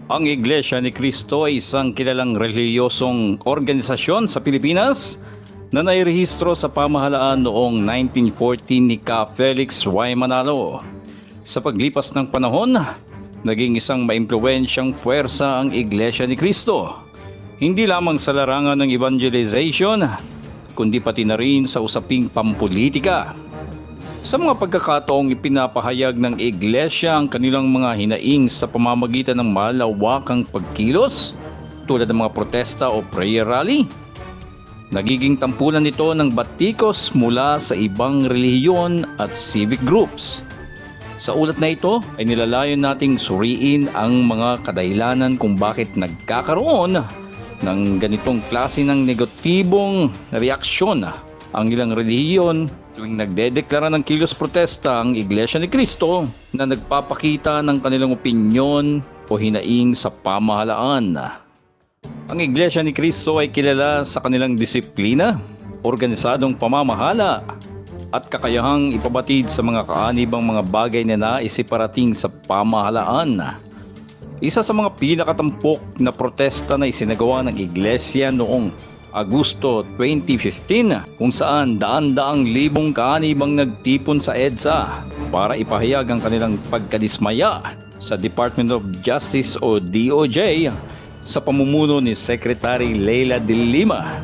Ang Iglesia ni Cristo ay isang kilalang relihiyosong organisasyon sa Pilipinas na nairehistro sa pamahalaan noong 1914 ni Ka Felix Y. Manalo. Sa paglipas ng panahon, naging isang maimpluwensyang puwersa ang Iglesia ni Cristo, hindi lamang sa larangan ng evangelization, kundi pati na rin sa usaping pampolitika. Sa mga pagkakataong ipinapahayag ng Iglesia ang kanilang mga hinaing sa pamamagitan ng malawakang pagkilos, tulad ng mga protesta o prayer rally, nagiging tampulan nito ng batikos mula sa ibang relihiyon at civic groups. Sa ulat na ito ay nilalayon nating suriin ang mga kadahilanan kung bakit nagkakaroon ng ganitong klase ng negatibong reaksyon ang ilang relihiyon tuwing nagdedeklara ng kilos protesta ang Iglesia ni Cristo na nagpapakita ng kanilang opinyon o hinaing sa pamahalaan. Ang Iglesia ni Cristo ay kilala sa kanilang disiplina, organisadong pamamahala at kakayahang ipabatid sa mga kaanibang mga bagay na naisiparating sa pamahalaan. Isa sa mga pinakatampok na protesta na isinagawa ng Iglesia noong Agosto 2015 kung saan daan-daang libong kaanibang nagtipon sa EDSA para ipahayag ang kanilang pagkadismaya sa Department of Justice o DOJ sa pamumuno ni Secretary Leila de Lima.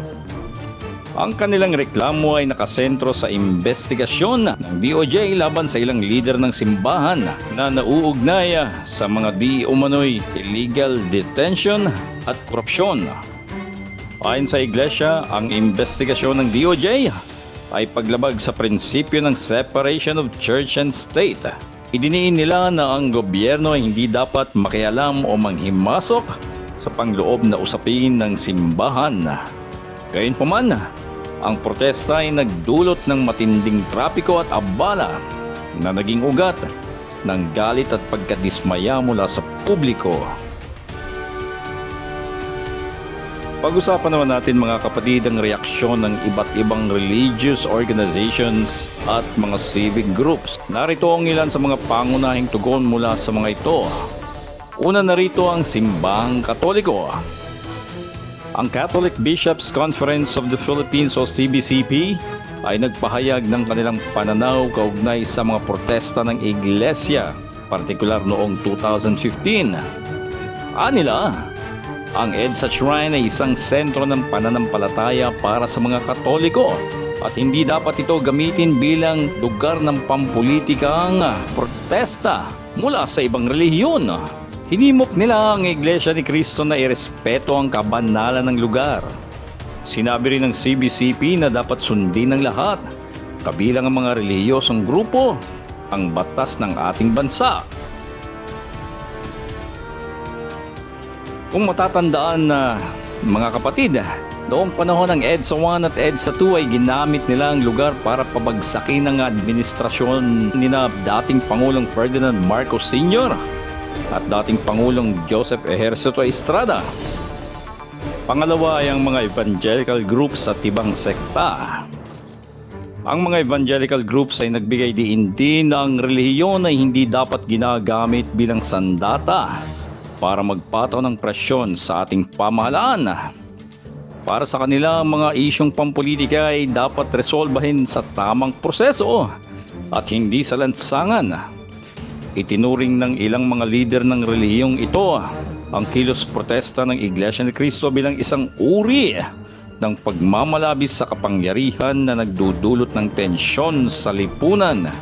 Ang kanilang reklamo ay nakasentro sa investigasyon ng DOJ laban sa ilang lider ng simbahan na nauugnay sa mga di umano'y illegal detention at korupsyon. Ayon sa Iglesia, ang investigasyon ng DOJ ay paglabag sa prinsipyo ng separation of church and state. Idiniin nila na ang gobyerno ay hindi dapat makialam o manghimasok sa pangloob na usapin ng simbahan. Gayunpaman, ang protesta ay nagdulot ng matinding trapiko at abala na naging ugat ng galit at pagkadismaya mula sa publiko. Pag-usapan naman natin mga kapatid ang reaksyon ng iba't ibang religious organizations at mga civic groups. Narito ang ilan sa mga pangunahing tugon mula sa mga ito. Una narito ang Simbahang Katoliko. Ang Catholic Bishops' Conference of the Philippines o CBCP ay nagpahayag ng kanilang pananaw kaugnay sa mga protesta ng Iglesia, partikular noong 2015. Anila, ang EDSA Shrine ay isang sentro ng pananampalataya para sa mga Katoliko at hindi dapat ito gamitin bilang lugar ng pampolitikang protesta mula sa ibang relihiyon. Hinimok nila ang Iglesia ni Cristo na irespeto ang kabanalan ng lugar. Sinabi rin ng CBCP na dapat sundin ng lahat, kabilang ang mga relihiyosong grupo, ang batas ng ating bansa. Kung matatandaan na mga kapatid, noong panahon ng EDSA 1 at EDSA 2 ay ginamit nila ang lugar para pabagsakin ang administrasyon ni dating Pangulong Ferdinand Marcos Sr. at dating Pangulong Joseph Ejercito Estrada. Pangalawa ay ang mga evangelical groups at ibang sekta. Ang mga evangelical groups ay nagbigay diin din na ang relihiyon ay hindi dapat ginagamit bilang sandata para magpataw ng presyon sa ating pamahalaan. Para sa kanila, mga isyong pampolitika ay dapat resolbahin sa tamang proseso at hindi sa lansangan. Itinuring ng ilang mga lider ng relihiyong ito ang kilos protesta ng Iglesia ni Cristo bilang isang uri ng pagmamalabis sa kapangyarihan na nagdudulot ng tensyon sa lipunan.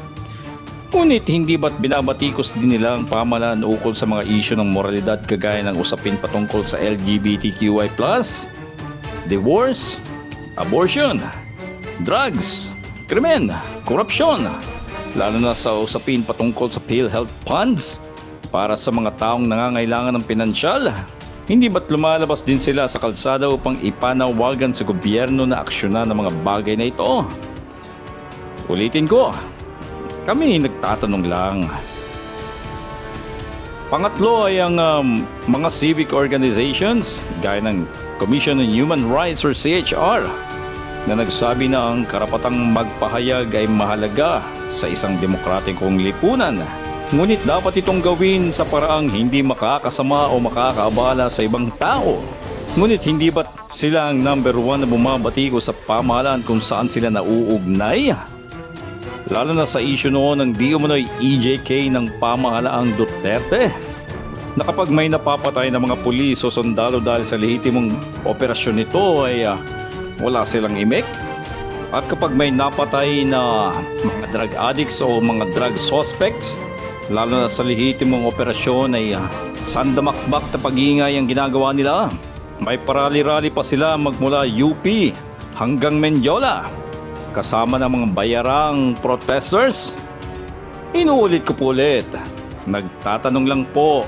Ngunit hindi ba't binabatikos din nila ang pamahalaan ukol sa mga isyu ng moralidad kagaya ng usapin patungkol sa LGBTQI+, divorce, abortion, drugs, krimen, korupsyon, lalo na sa usapin patungkol sa PhilHealth funds para sa mga taong nangangailangan ng pinansyal? Hindi ba't lumalabas din sila sa kalsada upang ipanawagan sa gobyerno na aksyonan ng mga bagay na ito? Ulitin ko, kami nagtatanong lang. Pangatlo ay ang mga civic organizations gaya ng Commission on Human Rights or CHR na nagsabi na ang karapatang magpahayag ay mahalaga sa isang demokratikong lipunan. Ngunit dapat itong gawin sa paraang hindi makakasama o makakaabala sa ibang tao. Ngunit hindi ba't sila ang number one na bumabatiko sa pamahalaan kung saan sila nauugnay? Lalo na sa issue noon ng di umano'y EJK ng pamahalaang Duterte, na kapag may napapatay na mga pulis o sundalo dahil sa lehitimong operasyon nito ay wala silang imik. At kapag may napatay na mga drug addicts o mga drug suspects, lalo na sa lehitimong operasyon ay sandamakbak na pag-iingay ang ginagawa nila. May parali-rali pa sila magmula UP hanggang Mendiola, kasama ng mga bayarang protesters. Inuulit ko po ulit, nagtatanong lang po.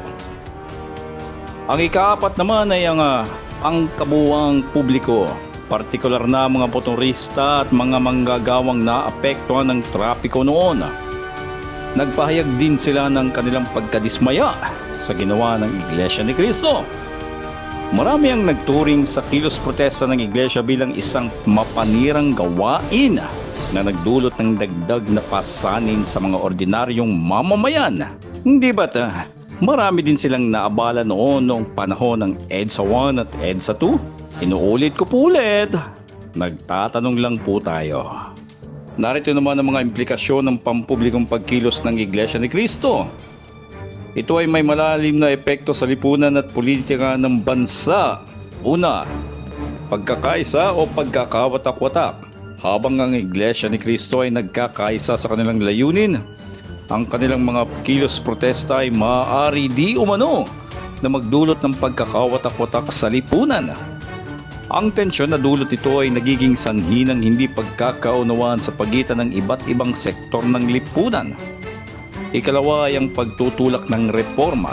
Ang ikaapat naman ay ang kabuuang publiko, partikular na mga motorista at mga manggagawang naapektuhan ng trapiko noon. Nagpahayag din sila ng kanilang pagkadismaya sa ginawa ng Iglesia ni Cristo. Marami ang nagturing sa kilos protesta ng Iglesia bilang isang mapanirang gawain na nagdulot ng dagdag na pasanin sa mga ordinaryong mamamayan. Hindi ba't marami din silang naabala noong panahon ng EDSA 1 at EDSA 2? Inuulit ko po ulit, nagtatanong lang po tayo. Narito naman ang mga implikasyon ng pampublikong pagkilos ng Iglesia ni Cristo. Ito ay may malalim na epekto sa lipunan at politika ng bansa. Una, pagkakaisa o pagkakawatak-watak. Habang ang Iglesia ni Cristo ay nagkakaisa sa kanilang layunin, ang kanilang mga kilos protesta ay maaari di umano na magdulot ng pagkakawatak-watak sa lipunan. Ang tensyon na dulot ito ay nagiging sanhi ng hindi pagkakaunawaan sa pagitan ng iba't ibang sektor ng lipunan. Ikalawa ay ang pagtutulak ng reforma.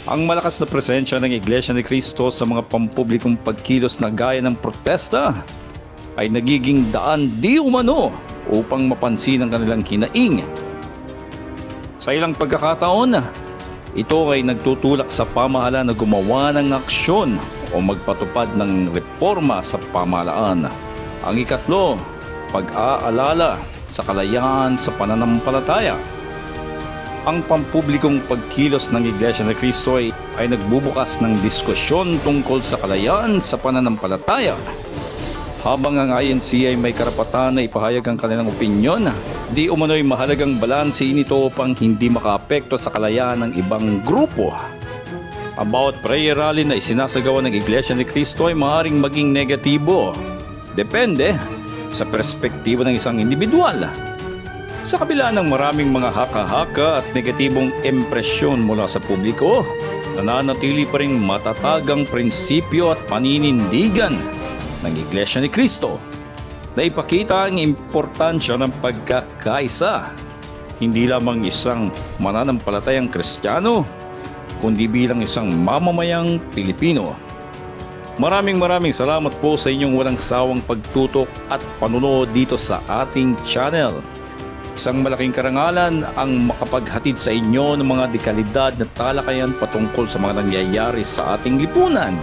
Ang malakas na presensya ng Iglesia ni Cristo sa mga pampublikong pagkilos na gaya ng protesta ay nagiging daan di umano upang mapansin ang kanilang hinaing. Sa ilang pagkakataon, ito ay nagtutulak sa pamahalaan na gumawa ng aksyon o magpatupad ng reforma sa pamahalaan. Ang ikatlo, pag-aalala sa kalayaan sa pananampalataya. Ang pampublikong pagkilos ng Iglesia ni Cristo ay nagbubukas ng diskusyon tungkol sa kalayaan sa pananampalataya. Habang ang INC ay may karapatan na ipahayag ang kanilang opinyon, di umano'y mahalagang balansein ito upang hindi makaapekto sa kalayaan ng ibang grupo. About prayer rally na isinasagawa ng Iglesia ni Cristo ay maaaring maging negatibo. Depende sa perspektibo ng isang individual. Sa kabila ng maraming mga haka-haka at negatibong impresyon mula sa publiko, nananatili pa ring matatag ang prinsipyo at paninindigan ng Iglesia ni Cristo na ipakita ang importansya ng pagkakaisa, hindi lamang isang mananampalatayang Kristiyano, kundi bilang isang mamamayang Pilipino. Maraming salamat po sa inyong walang sawang pagtutok at panunood dito sa ating channel. Isang malaking karangalan ang makapaghatid sa inyo ng mga dekalidad na talakayan patungkol sa mga nangyayari sa ating lipunan.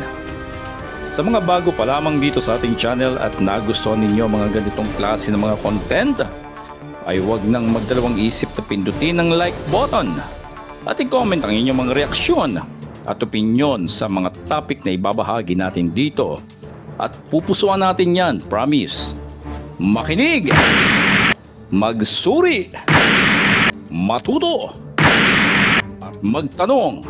Sa mga bago pa lamang dito sa ating channel at nagustuhan ninyo mga ganitong klase ng mga content, ay huwag nang magdalawang isip na pindutin ang like button at i-comment ang inyong mga reaksyon at opinyon sa mga topic na ibabahagi natin dito. At pupusuan natin yan, promise. Makinig! Magsuri, matuto, at magtanong.